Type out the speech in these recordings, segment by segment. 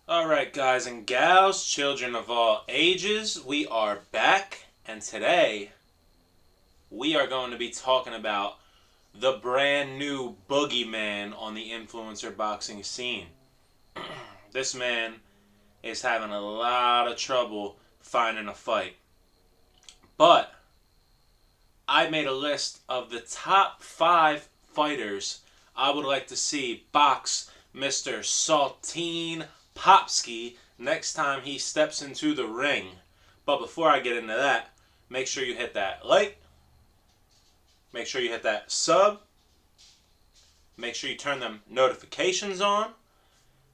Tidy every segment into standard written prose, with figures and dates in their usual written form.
Alright, guys and gals, children of all ages, we are back, and today we are going to be talking about the brand new boogeyman on the influencer boxing scene. This man is having a lot of trouble finding a fight. But I made a list of the top 5 fighters I would like to see box Mr. Saltine Popsky next time he steps into the ring. But before I get into that, make sure you hit that like, make sure you hit that sub, make sure you turn them notifications on,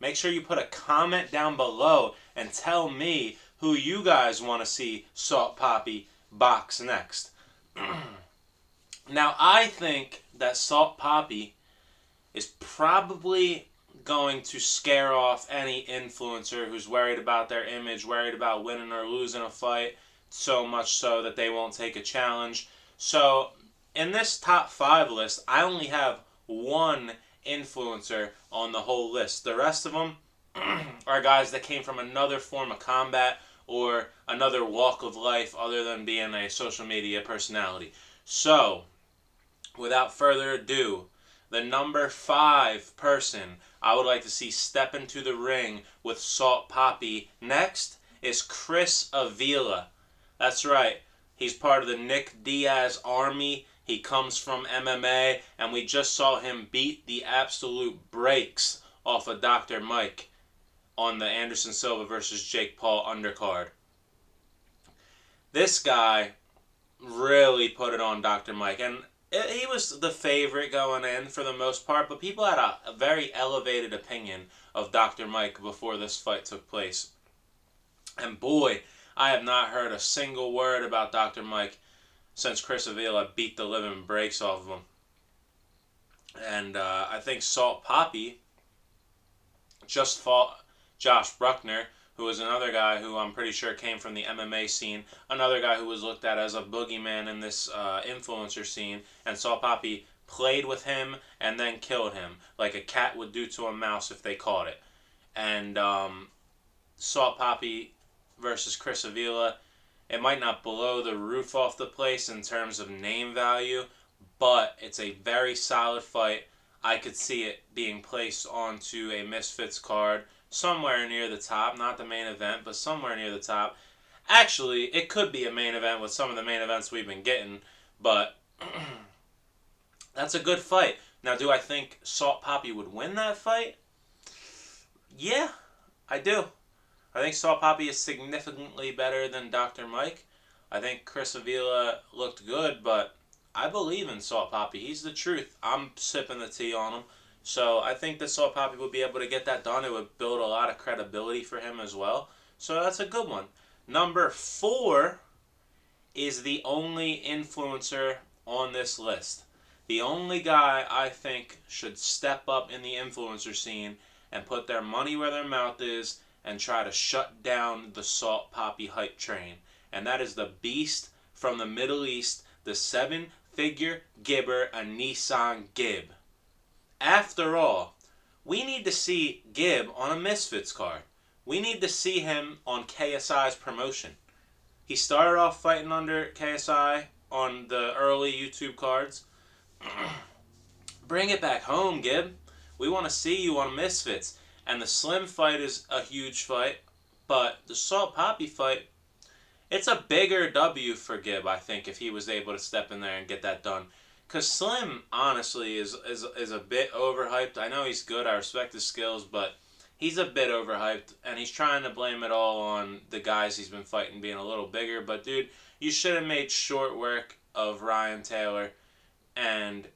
make sure you put a comment down below and tell me who you guys want to see Salt Papi box next. Now, I think that Salt Papi is probably going to scare off any influencer who's worried about their image, worried about winning or losing a fight, so much so that they won't take a challenge. So, in this top 5 list, I only have one influencer on the whole list. The rest of them are guys that came from another form of combat or another walk of life other than being a social media personality. So, without further ado, the number 5 person I would like to see step into the ring with Salt Papi next is Chris Avila. That's right. He's part of the Nick Diaz army. He comes from MMA, and we just saw him beat the absolute brakes off of Dr. Mike on the Anderson Silva versus Jake Paul undercard. This guy really put it on Dr. Mike, and he was the favorite going in for the most part, but people had a very elevated opinion of Dr. Mike before this fight took place. And boy, I have not heard a single word about Dr. Mike since Chris Avila beat the living brakes off of him. And I think Salt Papi just fought Josh Bruckner, who was another guy who I'm pretty sure came from the MMA scene, another guy who was looked at as a boogeyman in this influencer scene, and Salt Papi played with him and then killed him, like a cat would do to a mouse if they caught it. And Salt Papi versus Chris Avila, it might not blow the roof off the place in terms of name value, but it's a very solid fight. I could see it being placed onto a Misfits card somewhere near the top, not the main event, but somewhere near the top. Actually, it could be a main event with some of the main events we've been getting, but that's a good fight. Now, do I think Salt Papi would win that fight? Yeah, I do. I think Salt Papi is significantly better than Dr. Mike. I think Chris Avila looked good, but I believe in Salt Papi. He's the truth. I'm sipping the tea on him. So I think that Salt Papi would be able to get that done. It would build a lot of credibility for him as well. So that's a good one. Number 4 is the only influencer on this list. The only guy I think should step up in the influencer scene and put their money where their mouth is and try to shut down the Salt Papi hype train. And that is the beast from the Middle East, the 7-figure gibber, Nissan Gib. After all, we need to see Gib on a Misfits card. We need to see him on KSI's promotion. He started off fighting under KSI on the early YouTube cards. Bring it back home, Gib. We want to see you on Misfits. And the Slim fight is a huge fight, but the Salt Papi fight, it's a bigger W for Gib, I think, if he was able to step in there and get that done. Because Slim, honestly, is a bit overhyped. I know he's good, I respect his skills, but he's a bit overhyped, and he's trying to blame it all on the guys he's been fighting being a little bigger. But, dude, you should have made short work of Ryan Taylor, and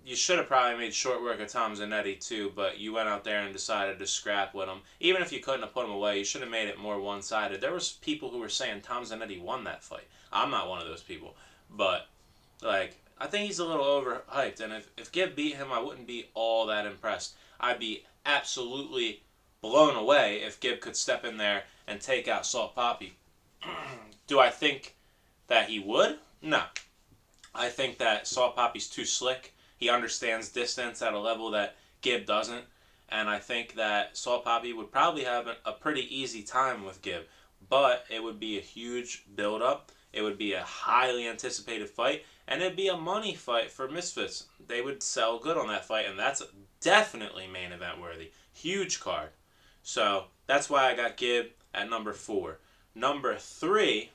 you should have probably made short work of Tom Zanetti too, but you went out there and decided to scrap with him. Even if you couldn't have put him away, you should have made it more one-sided. There was people who were saying Tom Zanetti won that fight. I'm not one of those people. But, like, I think he's a little overhyped, and if Gib beat him, I wouldn't be all that impressed. I'd be absolutely blown away if Gib could step in there and take out Salt Papi. Do I think that he would? No. I think that Salt Papi's too slick. He understands distance at a level that Gib doesn't. And I think that Salt Papi would probably have a pretty easy time with Gibb. But it would be a huge build-up. It would be a highly anticipated fight. And it'd be a money fight for Misfits. They would sell good on that fight. And that's definitely main event worthy. Huge card. So that's why I got Gibb at number 4. Number 3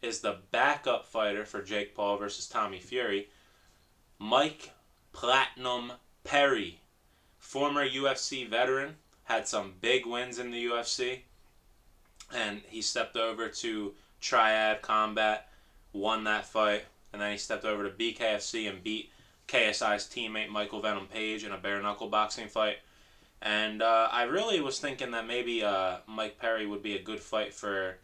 is the backup fighter for Jake Paul versus Tommy Fury, Mike Platinum Perry. Former UFC veteran, had some big wins in the UFC, and he stepped over to Triad Combat, won that fight, and then he stepped over to BKFC and beat KSI's teammate Michael Venom Page in a bare knuckle boxing fight. And I really was thinking that maybe Mike Perry would be a good fight for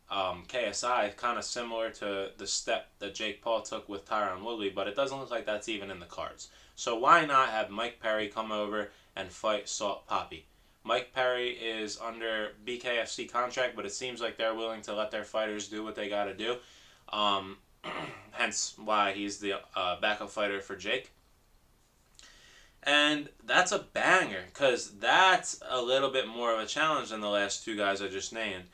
KSI, kind of similar to the step that Jake Paul took with Tyron Woodley, but it doesn't look like that's even in the cards. So why not have Mike Perry come over and fight Salt Papi? Mike Perry is under BKFC contract, but it seems like they're willing to let their fighters do what they got to do. Hence why he's the backup fighter for Jake. And that's a banger, because that's a little bit more of a challenge than the last two guys I just named.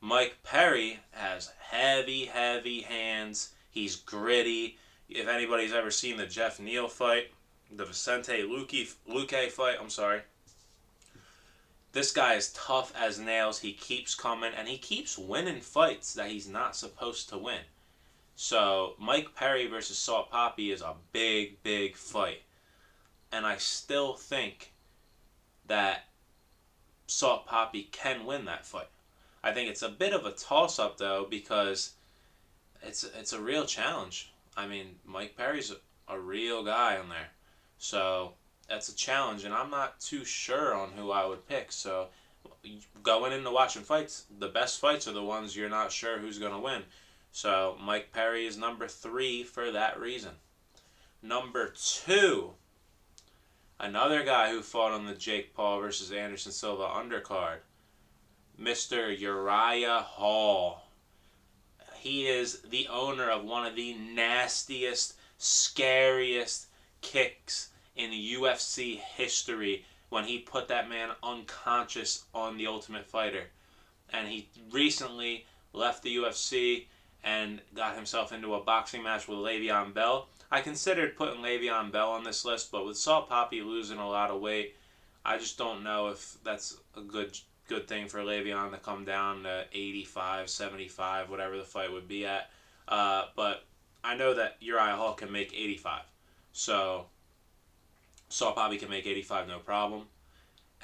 Mike Perry has heavy, heavy hands. He's gritty. If anybody's ever seen the Jeff Neal fight, the Vicente Luque fight, this guy is tough as nails. He keeps coming, and he keeps winning fights that he's not supposed to win. So Mike Perry versus Salt Papi is a big, big fight. And I still think that Salt Papi can win that fight. I think it's a bit of a toss-up, though, because it's a real challenge. I mean, Mike Perry's a real guy on there. So that's a challenge, and I'm not too sure on who I would pick. So going into watching fights, the best fights are the ones you're not sure who's going to win. So Mike Perry is number 3 for that reason. Number 2, another guy who fought on the Jake Paul versus Anderson Silva undercard, Mr. Uriah Hall. He is the owner of one of the nastiest, scariest kicks in UFC history when he put that man unconscious on The Ultimate Fighter. And he recently left the UFC and got himself into a boxing match with Le'Veon Bell. I considered putting Le'Veon Bell on this list, but with Salt Papi losing a lot of weight, I just don't know if that's a good thing for Le'Veon to come down to 85, 75, whatever the fight would be at. But I know that Uriah Hall can make 85. So Salt Papi can make 85 no problem.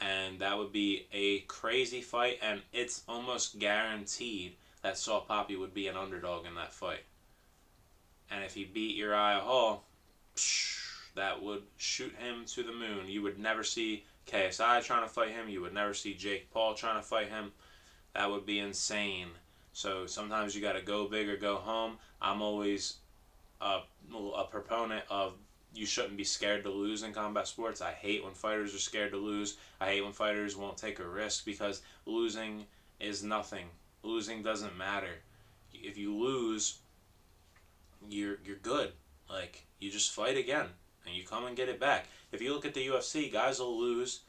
And that would be a crazy fight, and it's almost guaranteed that Salt Papi would be an underdog in that fight. And if he beat Uriah Hall, that would shoot him to the moon. You would never see KSI trying to fight him. You would never see Jake Paul trying to fight him. That would be insane. So sometimes you got to go big or go home. I'm always a proponent of you shouldn't be scared to lose in combat sports. I hate when fighters are scared to lose. I hate when fighters won't take a risk, because losing is nothing. Losing doesn't matter. If you lose, you're good. Like, you just fight again and you come and get it back. If you look at the UFC, guys will lose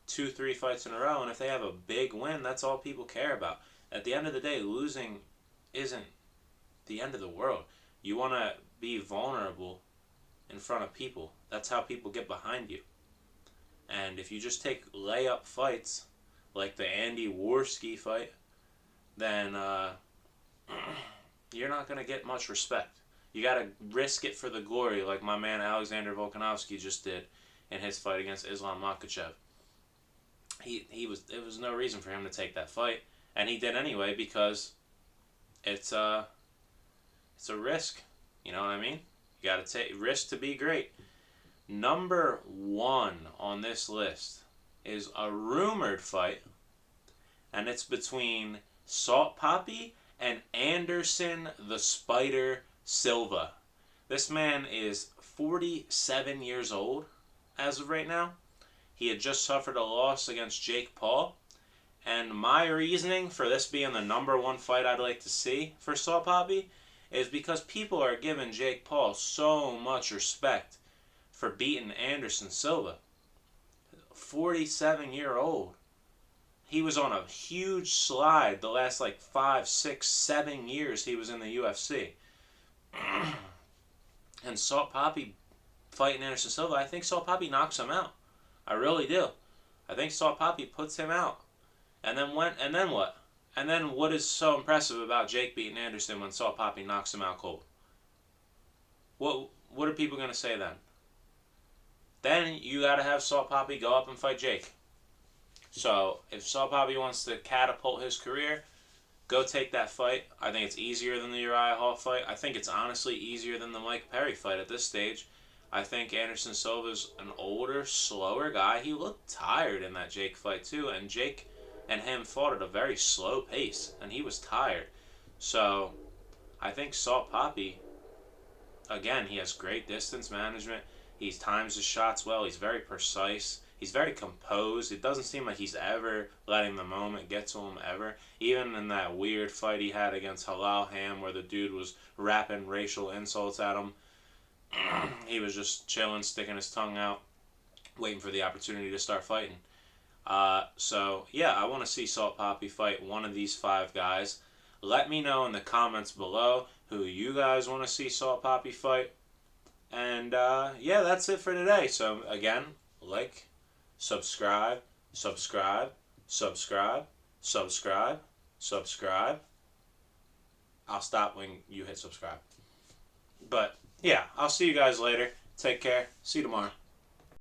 2-3 fights in a row, and if they have a big win, that's all people care about. At the end of the day, losing isn't the end of the world. You want to be vulnerable in front of people. That's how people get behind you. And if you just take layup fights, like the Andy Warski fight, then you're not going to get much respect. You got to risk it for the glory, like my man Alexander Volkanovski just did in his fight against Islam Makhachev. There was no reason for him to take that fight, and he did anyway, because it's a risk. You know what I mean? You got to take risk to be great. Number 1 on this list is a rumored fight, and it's between Salt Papi and Anderson the Spider Silva. This man is 47 years old as of right now. He had just suffered a loss against Jake Paul. And my reasoning for this being the number 1 fight I'd like to see for Salt Papi is because people are giving Jake Paul so much respect for beating Anderson Silva. 47-year-old. He was on a huge slide the last like 5, 6, 7 years he was in the UFC. And Salt Papi fighting Anderson Silva, I think Salt Papi knocks him out. I really do. I think Salt Papi puts him out. And then what? And then what is so impressive about Jake beating Anderson when Salt Papi knocks him out cold? What are people gonna say then? Then you gotta have Salt Papi go up and fight Jake. So if Salt Papi wants to catapult his career, go take that fight. I think it's easier than the Uriah Hall fight. I think it's honestly easier than the Mike Perry fight at this stage. I think Anderson Silva's an older, slower guy. He looked tired in that Jake fight too, and Jake and him fought at a very slow pace, and he was tired. So I think Salt Papi, again, he has great distance management. He times his shots well. He's very precise. He's very composed. It doesn't seem like he's ever letting the moment get to him ever. Even in that weird fight he had against Halal Ham where the dude was rapping racial insults at him, he was just chilling, sticking his tongue out, waiting for the opportunity to start fighting. So, yeah, I want to see Salt Papi fight one of these 5 guys. Let me know in the comments below who you guys want to see Salt Papi fight. And, yeah, that's it for today. So, again, like, subscribe, subscribe, subscribe, subscribe, subscribe. I'll stop when you hit subscribe. But, yeah, I'll see you guys later. Take care. See you tomorrow.